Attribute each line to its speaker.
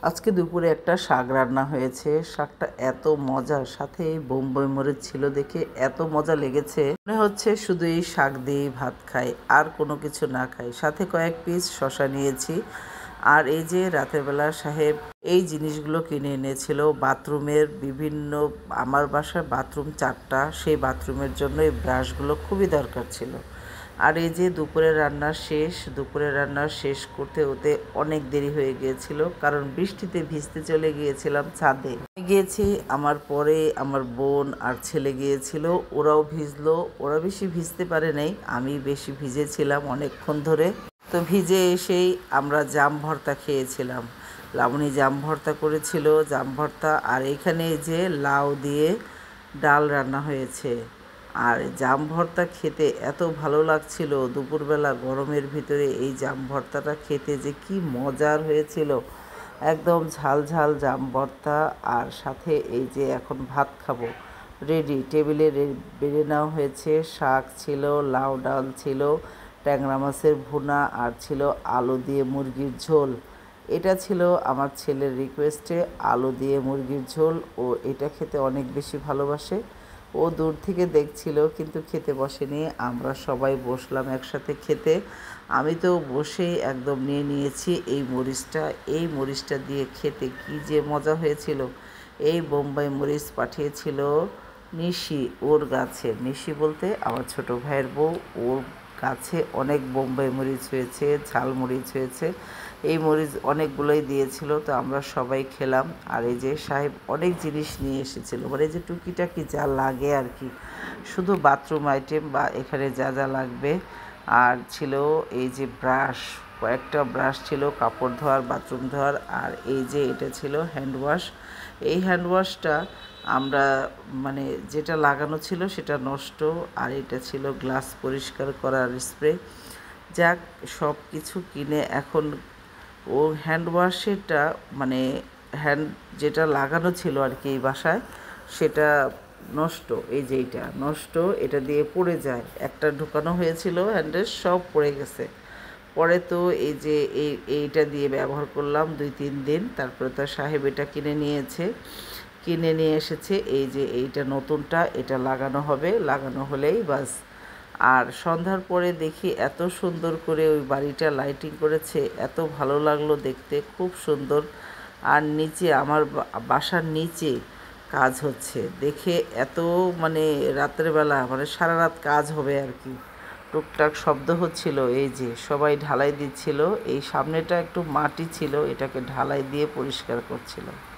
Speaker 1: আজকে দুপুরে একটা শাক রান্না হয়েছে। শাকটা এত মজার, সাথে এই বোম্বাই মরিচ ছিল দেখে এত মজা লেগেছে। মনে হচ্ছে শুধু এই শাক দিয়েই ভাত খাই, আর কোনো কিছু না খাই। সাথে কয়েক পিস শসা নিয়েছি। আর এই যে রাতের বেলা সাহেব এই জিনিসগুলো কিনে এনেছিল বাথরুমের বিভিন্ন, আমার বাসার বাথরুম 4টা, সেই বাথরুমের জন্য এই ব্রাশগুলো খুবই দরকার ছিল। আর এই যে দুপুরের রান্না শেষ করতে হতে অনেক দেরি হয়ে গিয়েছিল, কারণ বৃষ্টিতে ভিজতে চলে গিয়েছিলাম ছাদে। গিয়েছি, আমার পরে আমার বোন আর ছেলে গিয়েছিল, ওরাও ভিজলো। ওরা বেশি ভিজতে পারে নাই, আমি বেশি ভিজেছিলাম অনেকক্ষণ ধরে। তো ভিজে এসেই আমরা জাম ভর্তা খেয়েছিলাম। লাবণী জাম ভর্তা করেছিল, জাম ভর্তা। আর এখানে যে লাউ দিয়ে ডাল রান্না হয়েছে। আর জাম ভর্তা খেতে এত ভালো লাগছিল, দুপুরবেলা গরমের ভিতরে এই জাম ভর্তাটা খেতে যে কি মজার হয়েছিল। একদম ঝাল ঝাল জাম ভর্তা। আর সাথে এই যে এখন ভাত খাবো, রেডি, টেবিলে বেড়ে নেওয়া হয়েছে। শাক ছিল, লাউ ডাল ছিল, ট্যাংরা মাছের ভুনা, আর ছিল আলু দিয়ে মুরগির ঝোল। এটা ছিল আমার ছেলের রিকোয়েস্টে, আলু দিয়ে মুরগির ঝোল। ও এটা খেতে অনেক বেশি ভালোবাসে। ও দূর থেকে দেখছিল, কিন্তু খেতে বসেনি। আমরা সবাই বসলাম একসাথে খেতে। আমি তো বসেই একদম নিয়ে নিয়েছি এই মরিচটা দিয়ে খেতে কি যে মজা হয়েছিল। এই বোম্বাই মরিচ পাঠিয়েছিল নিশি, ওর গাছে। নিশি বলতে আমার ছোট ভাইয়ের বউ। ওর গাছে অনেক বোম্বাই মরিচ হয়েছে, ঝাল মরিচ হয়েছে। এই মরিচ অনেকগুলোই দিয়েছিল, তো আমরা সবাই খেলাম। আর এই যে সাহেব অনেক জিনিস নিয়ে এসেছিল, মানে এই যে টুকিটাকি যা লাগে আর কি, শুধু বাথরুম আইটেম বা এখানে যা যা লাগবে। আর ছিল এই যে ব্রাশ, কয়েকটা ব্রাশ ছিল কাপড় ধোয়ার, বাথরুম ধোয়ার। আর এই যে এটা ছিল হ্যান্ড ওয়াশ। এই হ্যান্ড ওয়াশটা আমরা, মানে যেটা লাগানো ছিল সেটা নষ্ট। আর এটা ছিল গ্লাস পরিষ্কার করার স্প্রে। যাক, সব কিছু কিনে এখন ও হ্যান্ড ওয়াশেরটা, মানে হ্যান্ড যেটা লাগানো ছিল আর কি এই বাসায়, সেটা নষ্ট। এই যে এইটা নষ্ট, এটা দিয়ে পড়ে যায়। একটা ঢুকানো হয়েছিল হ্যান্ডের, সব পড়ে গেছে। পরে তো এই যে এইটা দিয়ে ব্যবহার করলাম 2-3 দিন। তারপরে তো সাহেব এটা কিনে নিয়ে এসেছে। এই যে এইটা নতুনটা, এটা লাগানো হবে, লাগানো হলেই বাস। আর সন্ধ্যার পরে দেখি এত সুন্দর করে ওই বাড়িটা লাইটিং করেছে, এত ভালো লাগলো দেখতে, খুব সুন্দর। আর নিচে আমার বাসার নিচে কাজ হচ্ছে দেখে এত, মানে রাতের বেলা মানে সারা রাত কাজ হবে আর কি। টুকটাক শব্দ হচ্ছিল, এই যে সবাই ঢালাই দিচ্ছিল। এই সামনেটা একটু মাটি ছিল, এটাকে ঢালাই দিয়ে পরিষ্কার করছিল।